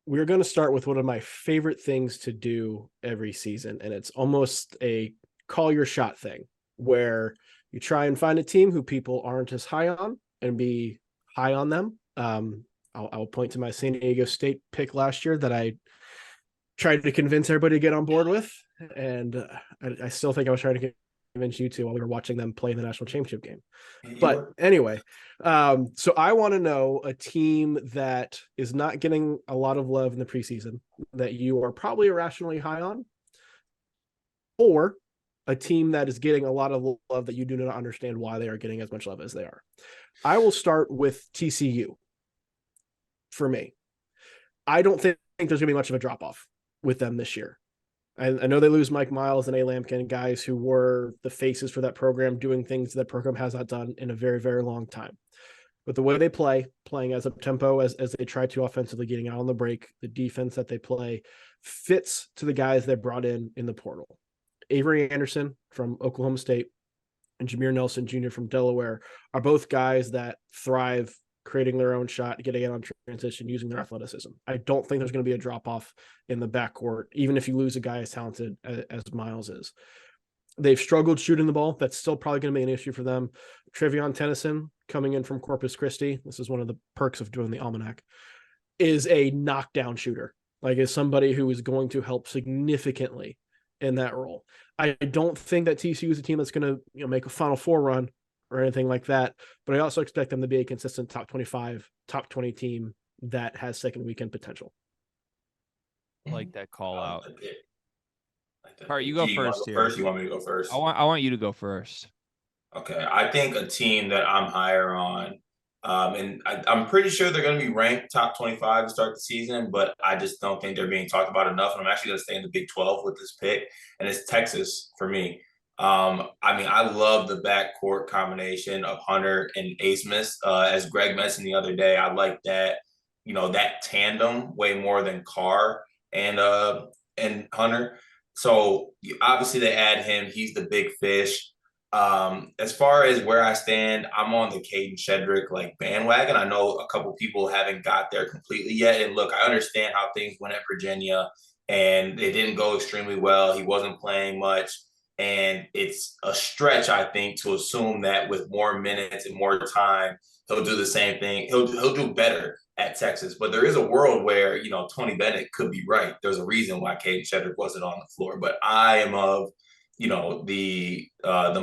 we're going to start with one of my favorite things to do every season, and it's almost a call your shot thing where you try and find a team who people aren't as high on and be high on them. I'll point to my San Diego State pick last year that I tried to convince everybody to get on board with, and I still think I was trying to convince you to while we were watching them play in the national championship game. You But were anyway, so I want to know a team that is not getting a lot of love in the preseason that you are probably irrationally high on, or a team that is getting a lot of love that you do not understand why they are getting as much love as they are. I will start with TCU for me. I don't think there's going to be much of a drop off with them this year. I know they lose Mike Miles and A. Lampkin, guys who were the faces for that program, doing things that program has not done in a very, very long time. But the way they play, playing as a tempo as they try to offensively, getting out on the break, the defense that they play fits to the guys they brought in the portal. Avery Anderson from Oklahoma State and Jameer Nelson Jr. from Delaware are both guys that thrive creating their own shot, getting it on transition, using their athleticism. I don't think there's going to be a drop off in the backcourt, even if you lose a guy as talented as Miles is. They've struggled shooting the ball. That's still probably going to be an issue for them. Trevion Tennyson, coming in from Corpus Christi, this is one of the perks of doing the almanac, is a knockdown shooter. Like, is somebody who is going to help significantly in that role. I don't think that TCU is a team that's going to make a Final Four run or anything like that, but I also expect them to be a consistent top 25, top 20 team that has second weekend potential. I like that call out. like All right, you go G, you want first to go here. first? You want me to go first? I want you to go first. Okay, I think a team that I'm higher on, and I'm pretty sure they're going to be ranked top 25 to start the season, but I just don't think they're being talked about enough. And I'm actually going to stay in the Big 12 with this pick, and it's Texas for me. I mean, I love the backcourt combination of Hunter and Asmus. As Greg mentioned the other day, I like that, that tandem way more than Carr and Hunter. So obviously they add him. He's the big fish. As far as where I stand, I'm on the Caden Shedrick bandwagon. I know a couple people haven't got there completely yet. And look, I understand how things went at Virginia and they didn't go extremely well. He wasn't playing much. And it's a stretch, I think, to assume that with more minutes and more time, he'll do the same thing. He'll do better at Texas. But there is a world where, Tony Bennett could be right. There's a reason why Caden Shedrick wasn't on the floor. But I am of the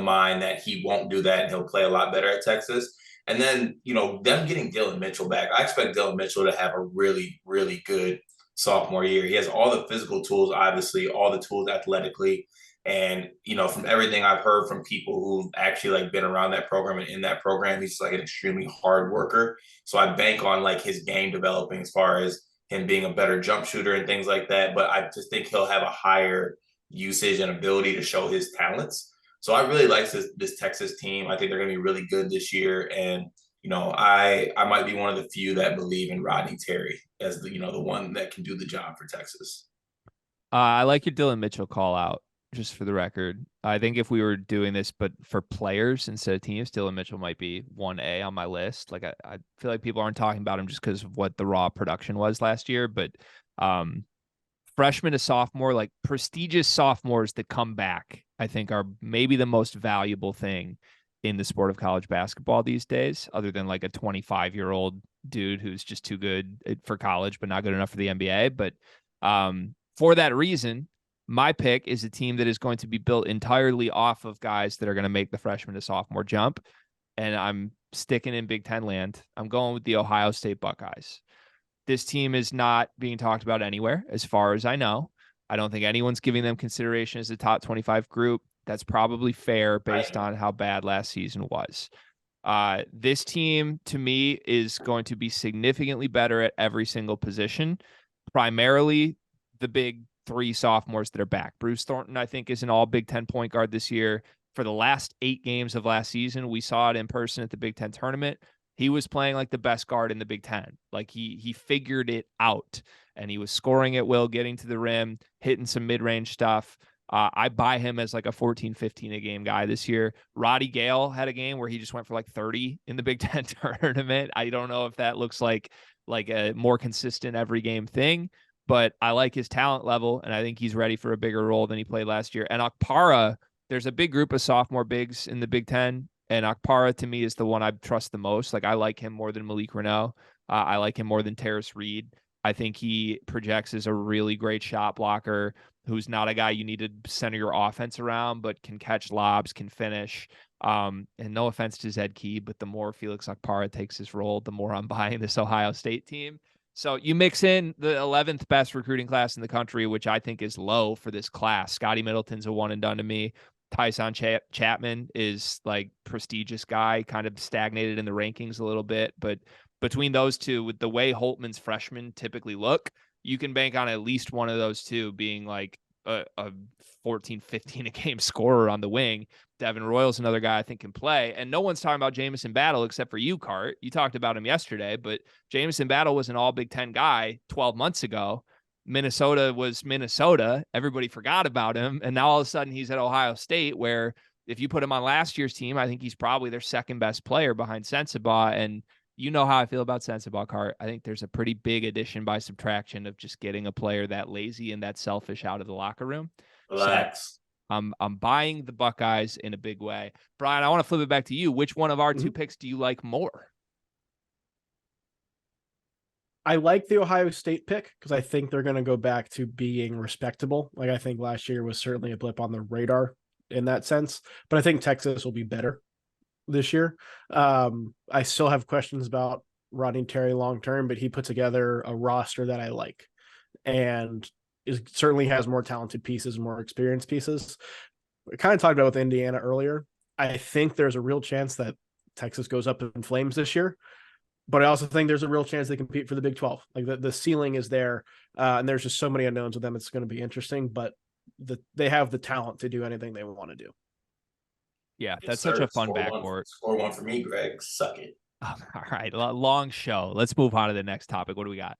mind that he won't do that and he'll play a lot better at Texas. And then, them getting Dylan Mitchell back, I expect Dylan Mitchell to have a really, really good sophomore year. He has all the physical tools, obviously, all the tools athletically. And, from everything I've heard from people who've actually been around that program and in that program, he's an extremely hard worker. So I bank on his game developing as far as him being a better jump shooter and things like that. But I just think he'll have a higher usage and ability to show his talents. So I really like this Texas team. I think they're going to be really good this year. And, I might be one of the few that believe in Rodney Terry as the one that can do the job for Texas. I like your Dylan Mitchell call out, just for the record. I think if we were doing this, but for players instead of teams, Dylan Mitchell might be 1A on my list. I feel like people aren't talking about him just because of what the raw production was last year, but freshman to sophomore, prestigious sophomores that come back, I think are maybe the most valuable thing in the sport of college basketball these days, other than a 25-year-old dude who's just too good for college, but not good enough for the NBA. But for that reason, my pick is a team that is going to be built entirely off of guys that are going to make the freshman to sophomore jump. And I'm sticking in Big Ten land. I'm going with the Ohio State Buckeyes. This team is not being talked about anywhere, as far as I know. I don't think anyone's giving them consideration as a top 25 group. That's probably fair based on how bad last season was. This team, to me, is going to be significantly better at every single position, primarily the big three sophomores that are back. Bruce Thornton, I think, is an all Big Ten point guard this year. For the last 8 games of last season, we saw it in person at the Big Ten tournament. He was playing like the best guard in the Big Ten. He figured it out, and he was scoring at will, getting to the rim, hitting some mid-range stuff. I buy him as a 14, 15 a game guy this year. Roddy Gale had a game where he just went for 30 in the Big Ten tournament. I don't know if that looks like like a more consistent every game thing. But I like his talent level, and I think he's ready for a bigger role than he played last year. And Okpara, there's a big group of sophomore bigs in the Big Ten, and Okpara to me is the one I trust the most. Like I like him more than Malik Reneau. I like him more than Terrace Reed. I think he projects as a really great shot blocker who's not a guy you need to center your offense around, but can catch lobs, can finish. And no offense to Zed Key, but the more Felix Okpara takes his role, the more I'm buying this Ohio State team. So you mix in the 11th best recruiting class in the country, which I think is low for this class. Scotty Middleton's a one and done to me. Tyson Chapman is like prestigious guy, kind of stagnated in the rankings a little bit, but between those two, with the way Holtman's freshmen typically look, you can bank on at least one of those two being like a 14, 15 a game scorer on the wing. Devin Royal's another guy I think can play. And no one's talking about Jamison Battle except for you, Cart. You talked about him yesterday, but Jamison Battle was an all Big Ten guy 12 months ago. Minnesota was Minnesota. Everybody forgot about him. And now all of a sudden he's at Ohio State, where if you put him on last year's team, I think he's probably their second best player behind Sensabaugh. And you know how I feel about Sensabaugh, Cart. I think there's a pretty big addition by subtraction of just getting a player that lazy and that selfish out of the locker room. Relax. So I'm buying the Buckeyes in a big way. Brian, I want to flip it back to you. Which one of our two picks do you like more? I like the Ohio State pick because I think they're going to go back to being respectable. Like I think last year was certainly a blip on the radar in that sense, but I think Texas will be better this year. I still have questions about Rodney Terry long term, but he put together a roster that I like, and certainly has more talented pieces, more experienced pieces. I kind of talked about with Indiana earlier. I think there's a real chance that Texas goes up in flames this year, but I also think there's a real chance they compete for the Big 12. Like the ceiling is there, and there's just so many unknowns with them. It's going to be interesting, but they have the talent to do anything they want to do. Yeah, that's such a fun backcourt. Score one for me, Greg. Suck it. All right, long show. Let's move on to the next topic. What do we got?